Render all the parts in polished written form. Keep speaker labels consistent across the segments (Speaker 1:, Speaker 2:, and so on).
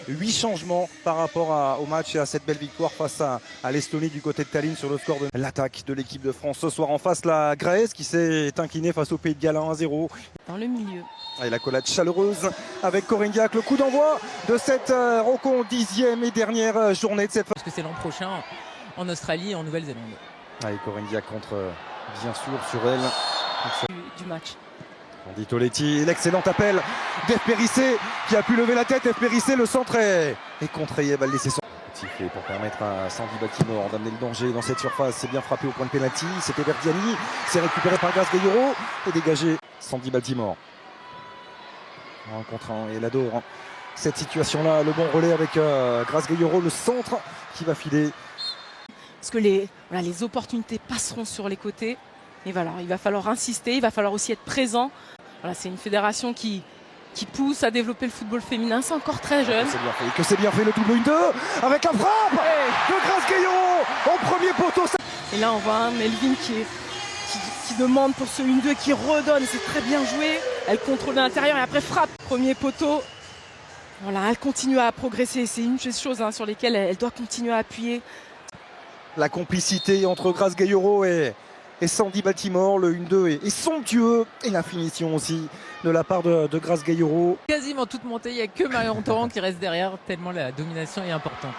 Speaker 1: 8 changements par rapport au match et à cette belle victoire face à l'Estonie du côté de Tallinn sur le score de l'attaque de l'équipe de France. Ce soir en face, la Grèce qui s'est inclinée face au Pays de Galles 1-0.
Speaker 2: Dans le milieu.
Speaker 1: Et la collade chaleureuse avec Corindiac, le coup d'envoi de cette rencontre, 10e et dernière journée de cette phase.
Speaker 3: Parce que c'est l'an prochain en Australie et en Nouvelle-Zélande.
Speaker 1: Allez, Corindiac contre, bien sûr, sur elle.
Speaker 2: Du match.
Speaker 1: Andy Toletti, l'excellent appel d'Ef Périssé qui a pu lever la tête. Ef Périssé, le centre est contré. Elle va le laisser son sifflet pour permettre à Sandy Baltimore d'amener le danger dans cette surface. C'est bien frappé au point de pénalty. C'était Verdiani. C'est récupéré par Grace Gayoro et dégagé Sandy Baltimore. 1 contre 1 et elle adore cette situation-là. Le bon relais avec Grace Gayoro, le centre qui va filer.
Speaker 2: Parce que les opportunités passeront sur les côtés. Et voilà, il va falloir insister, il va falloir aussi être présent. Voilà, c'est une fédération qui pousse à développer le football féminin. C'est encore très jeune.
Speaker 1: C'est bien fait le double 1-2 avec la frappe de Grace Gayoro au premier poteau.
Speaker 2: Et là, on voit un Melvin qui demande pour ce 1-2, qui redonne. C'est très bien joué. Elle contrôle l'intérieur et après frappe. Premier poteau. Voilà, elle continue à progresser. C'est une des choses sur lesquelles elle doit continuer à appuyer.
Speaker 1: La complicité entre Grace Gayoro et Sandy Baltimore, le 1-2 est somptueux et la finition aussi de la part de Grace Gayoro.
Speaker 3: Quasiment toute montée, il n'y a que Marion Torrent qui reste derrière, tellement la domination est importante.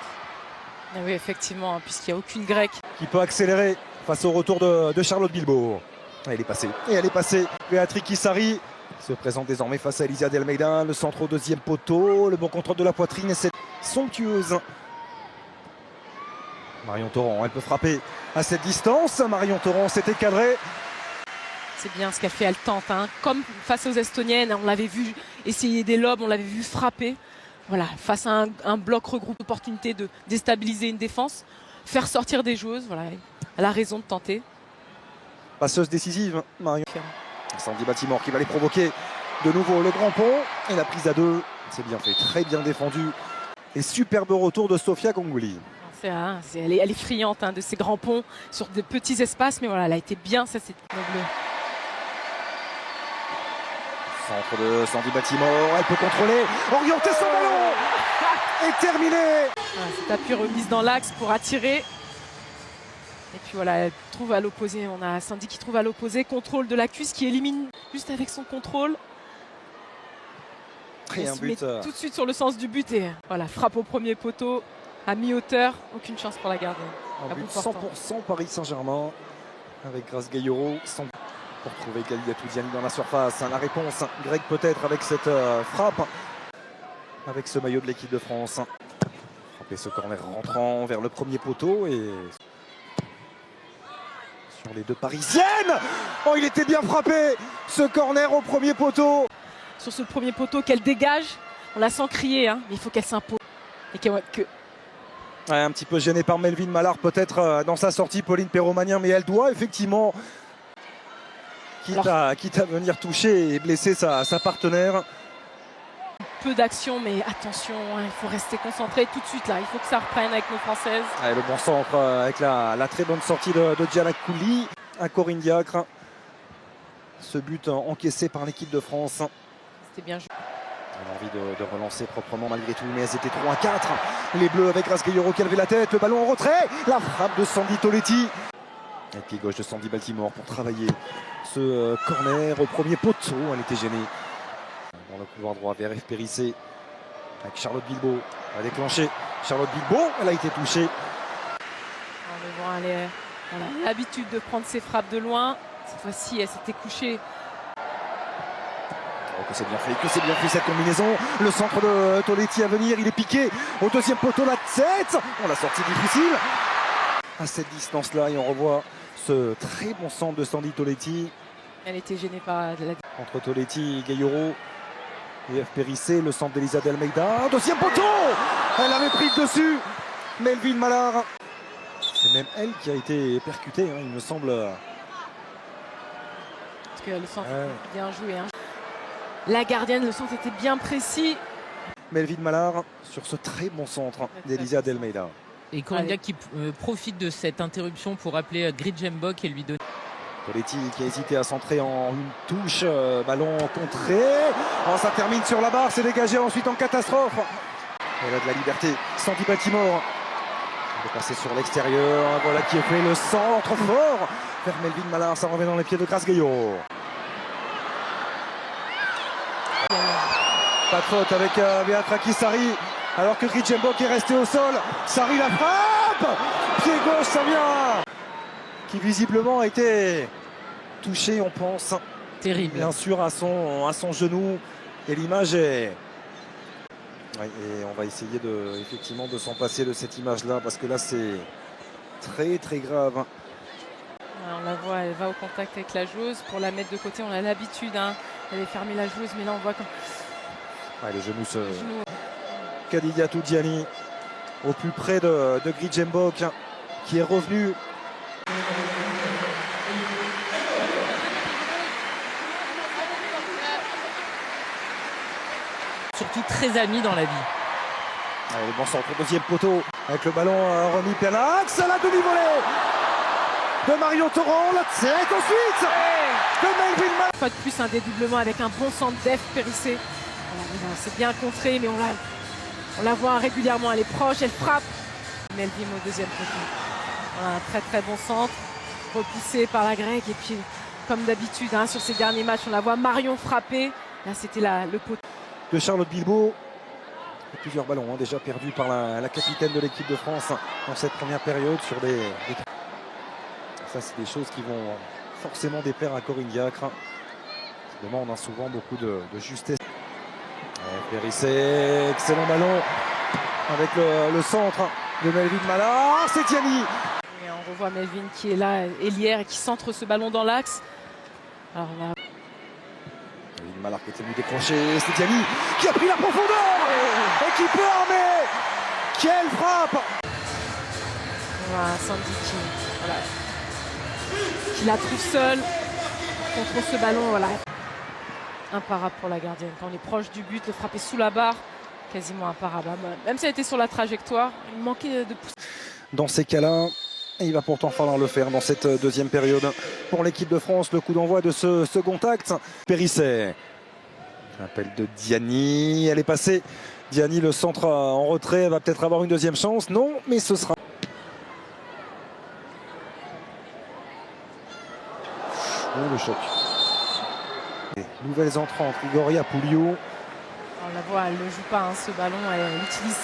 Speaker 2: Et oui, effectivement, puisqu'il n'y a aucune grecque.
Speaker 1: Qui peut accélérer face au retour de Charlotte Bilbao. Elle est passée, et elle est passée. Béatrice Kissari se présente désormais face à Elisa de Almeida. Le centre au deuxième poteau, le bon contrôle de la poitrine et cette somptueuse. Marion Torrent, elle peut frapper à cette distance. Marion Torrent s'était cadrée.
Speaker 2: C'est bien ce qu'elle fait, elle tente. Comme face aux Estoniennes, on l'avait vu essayer des lobes, on l'avait vu frapper. Voilà, face à un bloc regroupe, opportunité de déstabiliser une défense, faire sortir des joueuses. Voilà, elle a raison de tenter.
Speaker 1: Passeuse décisive, Marion. Sandy Baltimore qui va les provoquer de nouveau le grand pont. Et la prise à 2, c'est bien fait, très bien défendu. Et superbe retour de Sofia Ganguly.
Speaker 2: Elle est friande de ces grands ponts sur des petits espaces, mais voilà, elle a été bien, ça c'est noble.
Speaker 1: Centre de Sandy Baltimore, elle peut contrôler, orienter son ballon et terminer.
Speaker 2: Cet appui remise dans l'axe pour attirer. Et puis voilà, elle trouve à l'opposé, on a Sandy qui trouve à l'opposé, contrôle de la cuisse qui élimine juste avec son contrôle.
Speaker 1: Et un but.
Speaker 2: Tout de suite sur le sens du but et voilà, frappe au premier poteau. À mi-hauteur, aucune chance pour la gardienne.
Speaker 1: Un but 100% Paris Saint-Germain avec Grace Gayoro pour trouver Galia Toudiani dans la surface. La réponse grecque peut-être avec cette frappe avec ce maillot de l'équipe de France. Frapper ce corner rentrant vers le premier poteau et sur les deux parisiennes. Oh, il était bien frappé ce corner au premier poteau.
Speaker 2: Sur ce premier poteau qu'elle dégage, on la sent crier, mais il faut qu'elle s'impose. Et que
Speaker 1: Ouais, un petit peu gêné par Melvin Mallard peut-être dans sa sortie, Pauline Perromagnin, mais elle doit effectivement, quitte à venir toucher et blesser sa partenaire.
Speaker 2: Peu d'action, mais attention, il faut rester concentré tout de suite là, il faut que ça reprenne avec nos Françaises.
Speaker 1: Le bon centre avec la très bonne sortie de Diana Kouli, un Corinne Diacre. Ce but encaissé par l'équipe de France.
Speaker 2: C'était bien joué.
Speaker 1: On a envie de relancer proprement malgré tout, mais elles étaient 3-4. Les Bleus avec Grace Gayoro qui a levé la tête, le ballon en retrait. La frappe de Sandy Toletti. Et pied gauche de Sandy Baltimore pour travailler ce corner au premier poteau. Elle était gênée. Dans le couloir droit vers Ef Périssé avec Charlotte Bilbao. Elle a déclenché. Charlotte Bilbao, elle a été touchée.
Speaker 2: Elle a l'habitude de prendre ses frappes de loin. Cette fois-ci, elle s'était couchée.
Speaker 1: Que c'est bien fait cette combinaison. Le centre de Toletti à venir, il est piqué au deuxième poteau, la tête. On l'a sorti difficile à cette distance-là et on revoit ce très bon centre de Sandy Toletti.
Speaker 2: Elle était gênée par
Speaker 1: entre Toletti et Gayoro et Ef Périssé, le centre d'Elisa de Almeida. Deuxième poteau. Elle avait pris le dessus. Melvin Mallard. C'est même elle qui a été percutée, il me semble.
Speaker 2: Parce que le centre était bien joué. La gardienne, le centre était bien précis.
Speaker 1: Melvin Mallard sur ce très bon centre d'Elisa de Almeida.
Speaker 3: Et Corindia qui profite de cette interruption pour appeler Gridjembok et lui donner.
Speaker 1: Toletti qui a hésité à centrer en une touche, ballon contré. Oh, ça termine sur la barre, c'est dégagé ensuite en catastrophe. Elle a de la liberté. Sandy Baltimore. On va passer sur l'extérieur. Voilà qui est fait le centre fort vers Melvin Mallard. Ça revient dans les pieds de Grace Gaillot. Pas de faute avec Beatraki Sari. Alors que Gridjembok est resté au sol. Sari la frappe. Pied gauche, ça vient. Qui visiblement a été touché, on pense.
Speaker 3: Terrible.
Speaker 1: Bien sûr à son genou. Et l'image est... Ouais, et on va essayer effectivement de s'en passer de cette image-là. Parce que là, c'est très très grave.
Speaker 2: On la voit, elle va au contact avec la joueuse. Pour la mettre de côté, on a l'habitude d'aller fermer la joueuse. Mais là, on voit comme...
Speaker 1: Ouais, le genou se... Kadidiatou Diani au plus près de Gridjembok qui est revenu.
Speaker 3: Surtout très amis dans la vie.
Speaker 1: Allez, le bon centre, deuxième poteau avec le ballon remis plein axe, la demi-volée de Marion Torrent, c'est ensuite de Melvin Mallard.
Speaker 2: Une fois de plus, un dédoublement avec un bon centre d'Ef Périssé. Voilà, c'est bien contré, mais on la voit régulièrement, elle est proche, elle frappe. Melvin au deuxième poteau. Voilà, un très très bon centre, repoussé par la Grecque. Et puis, comme d'habitude, sur ces derniers matchs, on la voit Marion frapper. Là, c'était le poteau
Speaker 1: De Charlotte Bilbao. Et plusieurs ballons déjà perdus par la capitaine de l'équipe de France dans cette première période sur des... Ça, c'est des choses qui vont forcément déplaire à Corinne Diacre. Qui demande souvent beaucoup de justesse. Périssé, excellent ballon avec le centre de Melvin Mallard, c'est Diani.
Speaker 2: Et on revoit Melvin qui est là, ailière, et qui centre ce ballon dans l'axe. Alors là,
Speaker 1: Melvin Mallard qui était venu décrocher, c'est Diani qui a pris la profondeur et qui peut armer. Quelle frappe!
Speaker 2: voilà, Sandy qui la trouve seule contre ce ballon. Voilà. Imparable pour la gardienne. Quand on est proche du but, le frapper sous la barre, quasiment imparable. Même si elle était sur la trajectoire, il manquait de pousser.
Speaker 1: Dans ces cas-là, il va pourtant falloir le faire dans cette deuxième période. Pour l'équipe de France, le coup d'envoi de ce second acte. Périssé. Appel de Diani. Elle est passée. Diani, le centre en retrait. Elle va peut-être avoir une deuxième chance. Non, mais ce sera... Oh, le choc. Nouvelles entrantes, Grigoria Pouliou.
Speaker 2: On la voit, elle ne joue pas ce ballon, elle utilise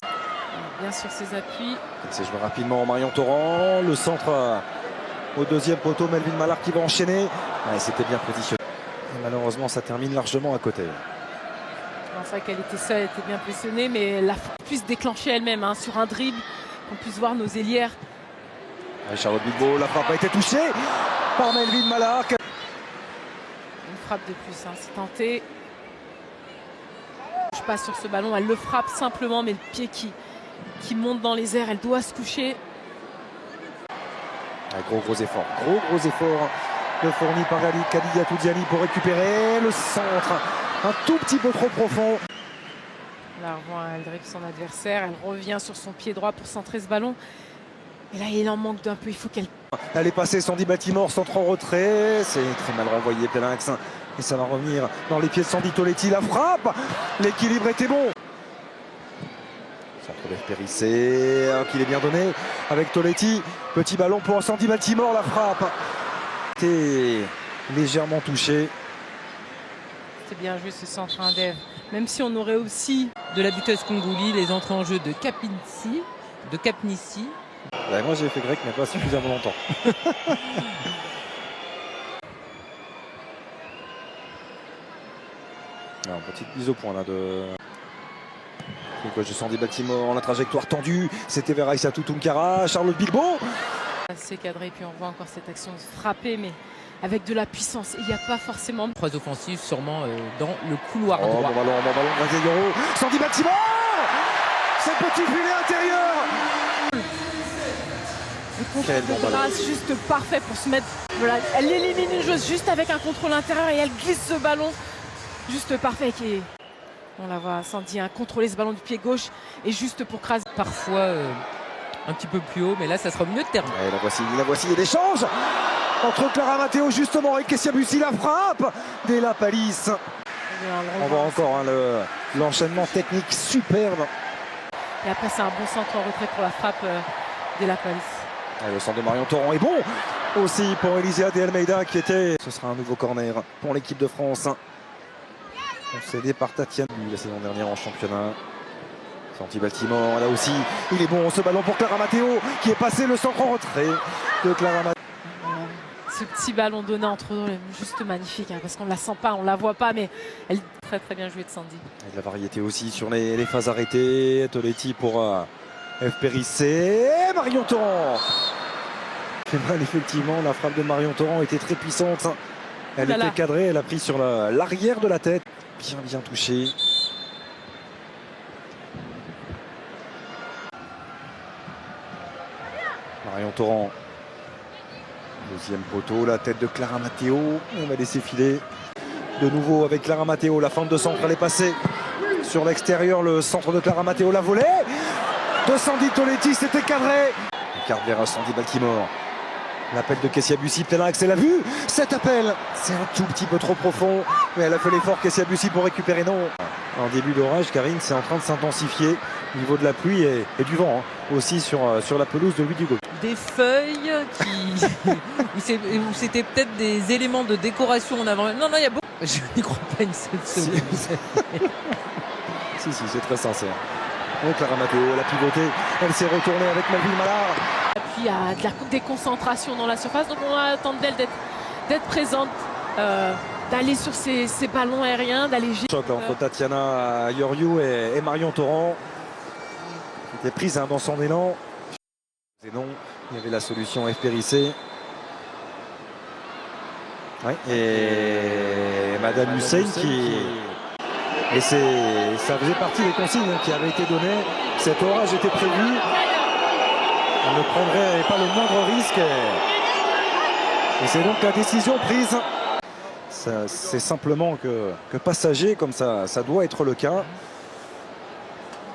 Speaker 2: bien sur ses appuis.
Speaker 1: Elle s'est jouée rapidement Marion Torrent. Le centre au deuxième poteau, Melvin Mallard qui va enchaîner. C'était bien positionné. Et malheureusement, ça termine largement à côté.
Speaker 2: C'est vrai qu'elle était seule, elle était bien positionnée, mais elle a pu se déclencher elle-même sur un dribble, qu'on puisse voir nos ailières.
Speaker 1: Charlotte Bilbao, la frappe a été touchée par Melvin Mallard.
Speaker 2: Une frappe de plus, c'est tenté. Je passe sur ce ballon, elle le frappe simplement, mais le pied qui monte dans les airs, elle doit se coucher.
Speaker 1: Gros effort, gros effort fourni par Kadidiatou Diani pour récupérer le centre. Un tout petit peu trop profond.
Speaker 2: Là, elle dribble son adversaire, elle revient sur son pied droit pour centrer ce ballon. Et là, il en manque d'un peu, il faut qu'elle...
Speaker 1: Elle est passée, Sandy Baltimore, centre en retrait. C'est très mal renvoyé, Pélinx. Et ça va revenir dans les pieds de Sandy Toletti. La frappe, l'équilibre était bon. Centre d'Ef Périssé, qu'il est bien donné avec Toletti. Petit ballon pour Sandy Baltimore, la frappe. Était légèrement touché.
Speaker 2: C'est bien joué ce centre d'Ef. Même si on aurait aussi...
Speaker 3: De la buteuse Kongouli, les entrées en jeu de Capnissi.
Speaker 1: Ouais, moi j'ai fait grec mais pas suffisamment longtemps. Alors, petite mise au point là de Sandy Baltimore, la trajectoire tendue, c'était vers Aïssatou Tounkara, Charlotte Bilbao.
Speaker 2: C'est cadré, puis on voit encore cette action frapper, mais avec de la puissance. Il n'y a pas forcément...
Speaker 3: Trois offensives sûrement dans le couloir droit.
Speaker 1: Bon ballon, Graziero. Sandy Baltimore, ce petit filet intérieur.
Speaker 2: Le contrôle de grâce juste parfait pour se mettre... Voilà, elle élimine une joueuse juste avec un contrôle intérieur et elle glisse ce ballon juste parfait. On la voit, Sandy contrôler ce ballon du pied gauche et juste pour craser.
Speaker 3: Parfois un petit peu plus haut, mais là ça sera au milieu de terrain.
Speaker 1: Et la voici, et l'échange entre Clara Matteo justement et Kessia Bussi, la frappe d'Ella Palis. On voit encore l'enchaînement technique superbe.
Speaker 2: Et après, c'est un bon centre en retrait pour la frappe de la police.
Speaker 1: Et le centre de Marion Torrent est bon aussi pour Elisa de Almeida qui était. Ce sera un nouveau corner pour l'équipe de France. Concédé par Tatiana la saison dernière en championnat. Santi Baltimore, là aussi, il est bon ce ballon pour Clara Matteo qui est passé le centre en retrait de Clara Matteo.
Speaker 2: Ce petit ballon donné entre eux, juste magnifique, hein, parce qu'on ne la sent pas, on ne la voit pas, mais elle est très très bien jouée de Sandy.
Speaker 1: Et de la variété aussi sur les phases arrêtées. Toletti pour F. Périssé. Marion Torrent. Fait mal effectivement, la frappe de Marion Torrent était très puissante. Elle était cadrée, elle a pris sur l'arrière de la tête. Bien touché. Marion Torrent. Deuxième poteau, la tête de Clara Matteo. On va laisser filer. De nouveau avec Clara Matteo. La fente de centre, elle est passée sur l'extérieur. Le centre de Clara Matteo, la volée de Sandy Toletti, c'était cadré. Carte vers Sandy Baltimore. L'appel de Kessia Bussi, plein axe, elle a vu cet appel. C'est un tout petit peu trop profond. Mais elle a fait l'effort, Kessia Bussi, pour récupérer. Non. En début d'orage, Karine, c'est en train de s'intensifier au niveau de la pluie et du vent. Hein. Aussi sur la pelouse de Louis Dugo.
Speaker 3: Des feuilles où c'était peut-être des éléments de décoration en avant. Non, il y a beaucoup. Je n'y crois pas une seule seconde.
Speaker 1: Si, c'est très sincère. Donc Clara Matteo, la pivotée, elle s'est retournée avec Melville Mallard.
Speaker 2: Et puis il y a de la déconcentration dans la surface, donc on va attendre d'elle d'être présente, d'aller sur ces ballons aériens, d'aller gérer.
Speaker 1: Choc entre Tatiana Yoriou et Marion Torrent. Qui était prise dans son élan. Et non, il y avait la solution F. Périssé. Ouais, et Madame Hussein qui... Et ça faisait partie des consignes qui avaient été données. Cet orage était prévu. On ne prendrait pas le moindre risque. Et c'est donc la décision prise. C'est simplement que passager, comme ça doit être le cas.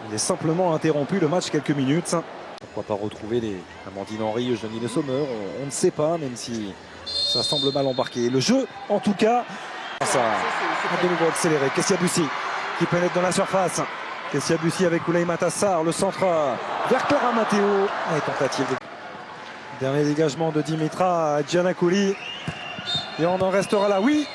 Speaker 1: Il est simplement interrompu le match quelques minutes. Pourquoi pas retrouver les Amandine Henry, Eugénie Le Sommer, on ne sait pas, même si ça semble mal embarqué. Le jeu, en tout cas, ça a de nouveau accéléré. Kessia Bussi qui pénètre dans la surface. Kessia Bussi avec Oulay Matassar, le centre vers Clara Matteo. Et tentative. Dernier dégagement de Dimitra Giannakouli. Et on en restera là, oui.